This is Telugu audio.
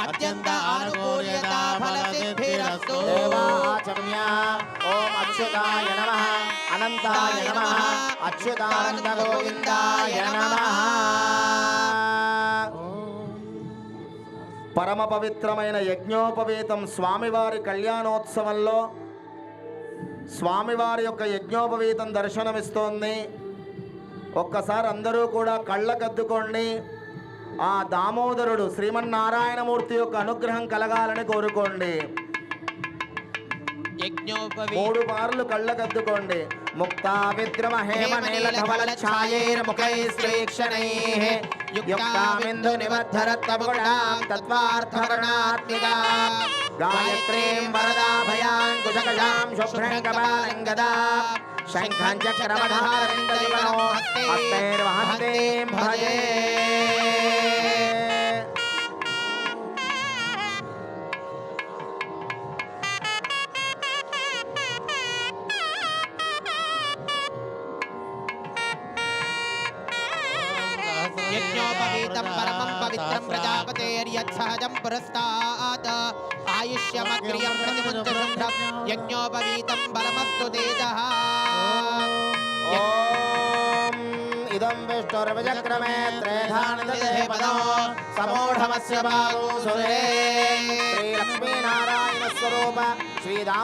అత్యంత అనుకూల్యత ఫలసిద్ధిరస్తు దేవాచమ్య ఓం అచ్యుతాయ నమః అనంతాయ నమః అచ్యుతానంద గోవిందాయ నమః. పరమ పవిత్రమైన యజ్ఞోపవీతం స్వామివారి కళ్యాణోత్సవంలో స్వామివారి యొక్క యజ్ఞోపవీతం దర్శనమిస్తోంది. ఒక్కసారి అందరూ కూడా కళ్ళకద్దుకోండి. ఆ దామోదరుడు శ్రీమన్నారాయణమూర్తి యొక్క అనుగ్రహం కలగాలని కోరుకోండి. 3 మార్లు కళ్ళకద్దుకోండి. ముక్తా విద్రమహేమ నీలధవల ఛాయైర్ముఖైశ్రీక్షణైః యుక్తామిందు నిబద్ధరత్నపుటాం తత్వార్థవర్ణాత్మికా గాయత్రీం వరదాభయాం కుశకజాం శుభ్రం కపాలం గదా శంఖం చక్రమధారం దైవనో హస్తైర్వహస్తీం భజే. యజ్ఞోపవీతం పరమం పవిత్రం ప్రజాపతేర్యత్సహజం పురస్తాత్ ఆయుష్యమగ్రియం ప్రతిముచ్చశుభ్రం యజ్ఞోపవీతం బలమస్తు తేజః. ఓం ఇదం విష్ణుర్విచక్రమే త్రేధానిదతే పదో సమూఢమస్య బాహు సురే శ్రీ లక్ష్మీనారాయణ స్వరూప శ్రీరామ